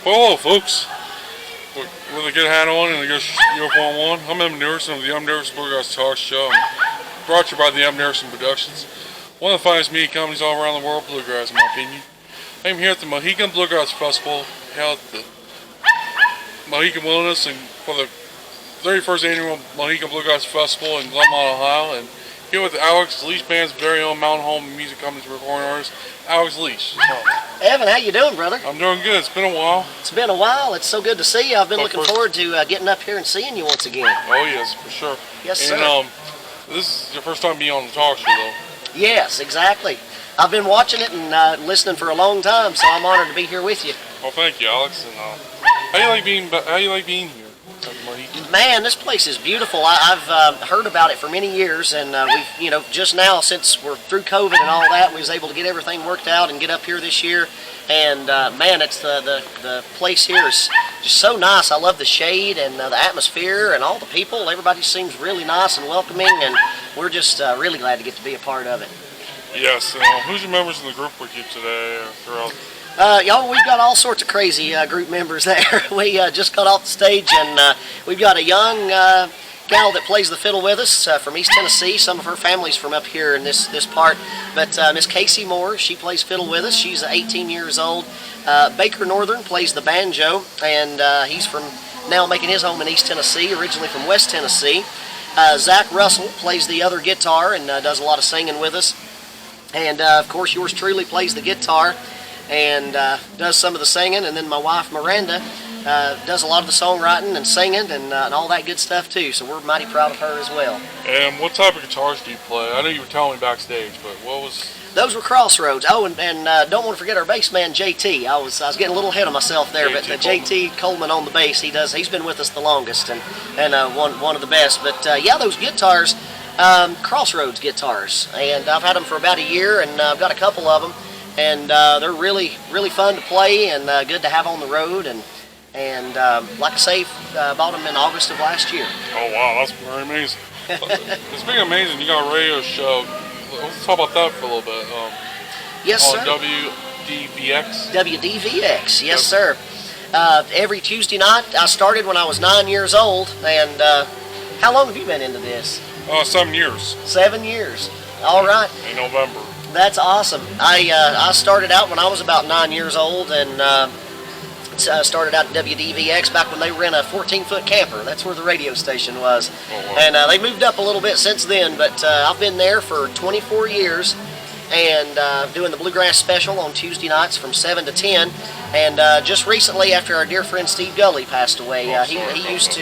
Well, hello, folks. With a good hat on and a good uniform on, I'm M. Dickerson of the M. Dickerson Bluegrass Talk Show. I'm brought to you by the M. Dickerson Productions, one of the finest media companies all around the world, bluegrass, in my opinion. I'm here at the Mohican Bluegrass Festival, held at the Mohican Wilderness, and for the 31st annual Mohican Bluegrass Festival in Glenmont, Ohio, and here with Alex Leach Band's very own Mountain Home Music Company's recording artist, Alex Leach. Evan, how you doing, brother? I'm doing good. It's been a while. It's been a while. It's so good to see you. I've been looking forward to getting up here and seeing you once again. Oh, yes, for sure. Yes, sir. And this is your first time being on the talk show, though. Yes, exactly. I've been watching it and listening for a long time, so I'm honored to be here with you. Well, thank you, Alex. And how do you like being here? Man, this place is beautiful. I've heard about it for many years, and we've, just now, since we're through COVID and all that, we was able to get everything worked out and get up here this year. And man, it's the place here is just so nice. I love the shade and the atmosphere and all the people. Everybody seems really nice and welcoming, and we're just really glad to get to be a part of it. Yes. Who's your members in the group with you today? Y'all, we've got all sorts of crazy group members there. We just got off the stage, and we've got a young gal that plays the fiddle with us from East Tennessee. Some of her family's from up here in this part. But Miss Casey Moore, she plays fiddle with us. She's 18 years old. Baker Northern plays the banjo, and he's from now making his home in East Tennessee, originally from West Tennessee. Zach Russell plays the other guitar and does a lot of singing with us. And of course, yours truly plays the guitar and does some of the singing, and then my wife Miranda does a lot of the songwriting and singing and all that good stuff too, so we're mighty proud of her as well. And what type of guitars do you play? I know you were telling me backstage, but what was... Those were Crossroads. Oh, and don't want to forget our bass man JT. I was getting a little ahead of myself there, but JT Coleman on the bass, he's been with us the longest and one of the best. But yeah, those guitars, Crossroads guitars, and I've had them for about a year, and I've got a couple of them. And they're really fun to play and good to have on the road. And like I say, bought them in August of last year. Oh, wow, that's very amazing. It's been amazing. You got a radio show. Let's talk about that for a little bit. Yes, sir. On WDVX? WDVX, yes, sir. Every Tuesday night. I started when I was 9 years old. And how long have you been into this? 7 years. 7 years. All right. In November. That's awesome. I started out when I was about 9 years old, and started out at WDVX back when they were in a 14-foot camper. That's where the radio station was. Oh, wow. And they moved up a little bit since then, but I've been there for 24 years and doing the Bluegrass Special on Tuesday nights from 7 to 10. And just recently, after our dear friend Steve Gully passed away, he used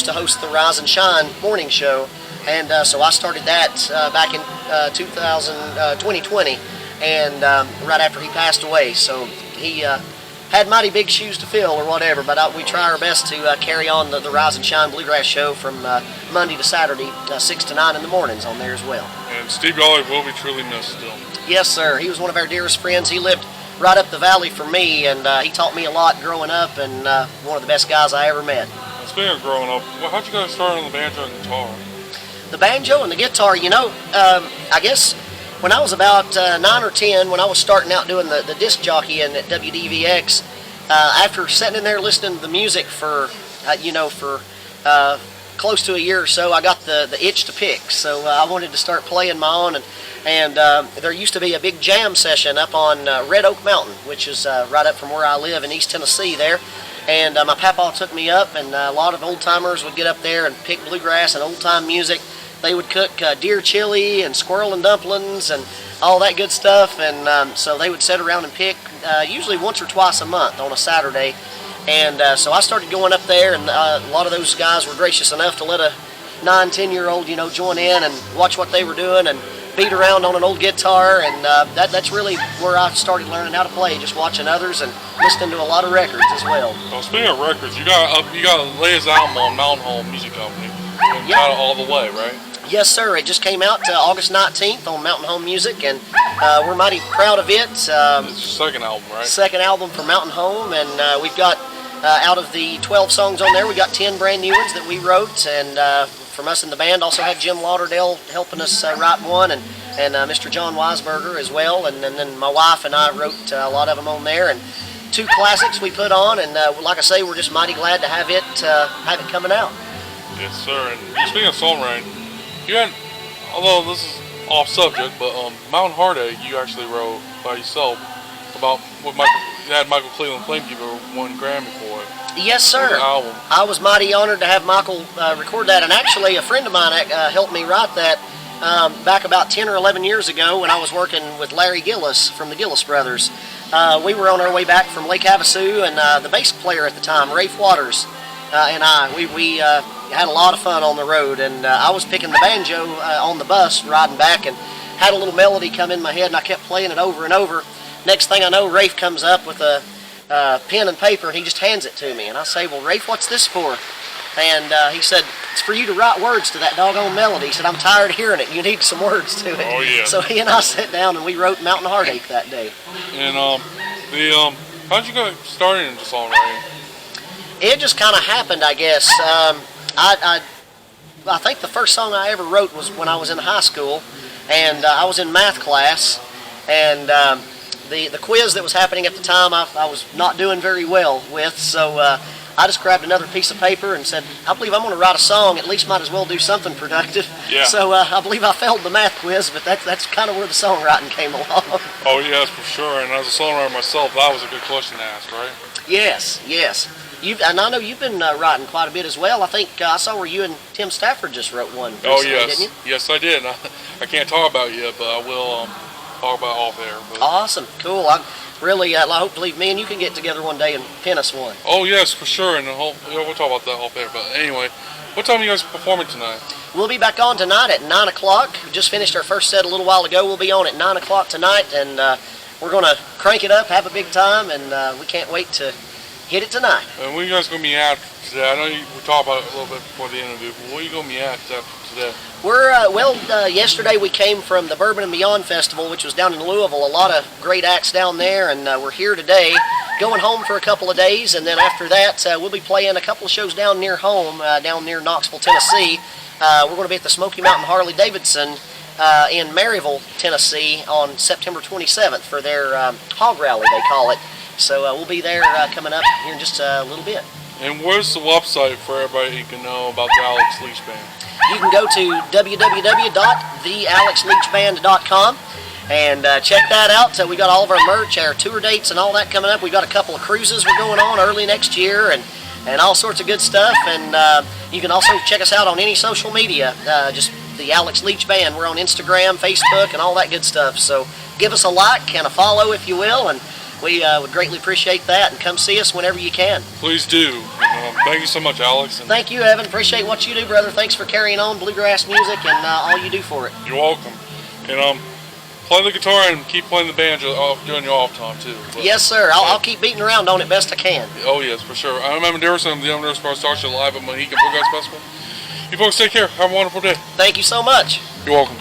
to host the Rise and Shine morning show. And so I started that back in 2020, and right after he passed away. So he had mighty big shoes to fill or whatever, but we try our best to carry on the Rise and Shine Bluegrass show from Monday to Saturday, 6 to 9 in the mornings on there as well. And Steve Gully will be truly missed still. Yes, sir. He was one of our dearest friends. He lived right up the valley from me, and he taught me a lot growing up, and one of the best guys I ever met. Speaking of growing up, how'd you guys start on the banjo and guitar? The banjo and the guitar, I guess when I was about 9 or 10, when I was starting out doing the disc jockeying at WDVX, after sitting in there listening to the music for close to a year or so, I got the itch to pick. So I wanted to start playing my own, and there used to be a big jam session up on Red Oak Mountain, which is right up from where I live in East Tennessee there. And my papa took me up, and a lot of old-timers would get up there and pick bluegrass and old-time music. They would cook deer chili and squirrel and dumplings and all that good stuff, and so they would sit around and pick usually once or twice a month on a Saturday. And so I started going up there, and a lot of those guys were gracious enough to let a 9, 10-year-old, join in and watch what they were doing and beat around on an old guitar, and that's really where I started learning how to play, just watching others and listening to a lot of records as well. Well, speaking of records, you got the latest album on Mountain Home Music Company. Yep. Got it all the way, right? Yes, sir. It just came out August 19th on Mountain Home Music, and we're mighty proud of it. It's your second album, right? Second album for Mountain Home, and we've got, out of the 12 songs on there, we got 10 brand new ones that we wrote, and from us in the band, also had Jim Lauderdale helping us write one, and Mr. John Weisberger as well, and then my wife and I wrote a lot of them on there, and 2 classics we put on, and like I say, we're just mighty glad to have it coming out. Yes, sir. And speaking of songwriting, you had, although this is off subject, but Mountain Heartache you actually wrote by yourself about what Michael Cleveland Flamekeeper won Grammy for it. Yes, sir. Album. I was mighty honored to have Michael record that, and actually a friend of mine helped me write that back about 10 or 11 years ago when I was working with Larry Gillis from the Gillis Brothers. We were on our way back from Lake Havasu, and the bass player at the time, Rafe Waters, and we had a lot of fun on the road, and I was picking the banjo on the bus riding back and had a little melody come in my head, and I kept playing it over and over. Next thing I know, Rafe comes up with a pen and paper, and he just hands it to me, and I say, well, Rafe, what's this for? And he said, it's for you to write words to that doggone melody. He said, I'm tired of hearing it. You need some words to it. Oh, yeah. So he and I sat down and we wrote Mountain Heartache that day. And how'd you get started into songwriting? It just kind of happened, I guess. I think the first song I ever wrote was when I was in high school, and I was in math class, and the quiz that was happening at the time I was not doing very well with, so I just grabbed another piece of paper and said, I believe I'm going to write a song, at least might as well do something productive. Yeah. So I believe I failed the math quiz, but that's kind of where the songwriting came along. Oh, yes, for sure. And as a songwriter myself, that was a good question to ask, right? Yes. And I know you've been writing quite a bit as well. I think I saw where you and Tim Stafford just wrote one recently, oh, yes. didn't you? Yes, I did. I can't talk about it yet, but I will talk about it off air. But. Awesome. Cool. I really hopefully me and you can get together one day and pin us one. Oh, yes, for sure. And we'll talk about that off air. But anyway, what time are you guys performing tonight? We'll be back on tonight at 9 o'clock. We just finished our first set a little while ago. We'll be on at 9 o'clock tonight, and we're going to crank it up, have a big time, and we can't wait to hit it tonight. And where are you guys going to be at today? I know we talked about it a little bit before the interview, but where are you going to be at today? We're, yesterday we came from the Bourbon and Beyond Festival, which was down in Louisville. A lot of great acts down there, and we're here today, going home for a couple of days, and then after that we'll be playing a couple of shows down near home, down near Knoxville, Tennessee. We're going to be at the Smoky Mountain Harley Davidson in Maryville, Tennessee on September 27th for their hog rally, they call it. So we'll be there coming up here in just a little bit. And where's the website for everybody who can know about the Alex Leach Band? You can go to www.thealexleachband.com and check that out. We got all of our merch, our tour dates, and all that coming up. We got a couple of cruises we're going on early next year, and all sorts of good stuff. And you can also check us out on any social media, just the Alex Leach Band. We're on Instagram, Facebook, and all that good stuff. So give us a like and a follow, if you will, and we would greatly appreciate that, and come see us whenever you can. Please do. Thank you so much, Alex. And thank you, Evan. Appreciate what you do, brother. Thanks for carrying on bluegrass music and all you do for it. You're welcome. And play the guitar and keep playing the banjo during your off time, too. But, yes, sir. I'll keep beating around on it best I can. Oh, yes, for sure. I'm Evan Dickerson of the Dickerson Bluegrass Talk Show live at Mohican Bluegrass Festival. You folks take care. Have a wonderful day. Thank you so much. You're welcome.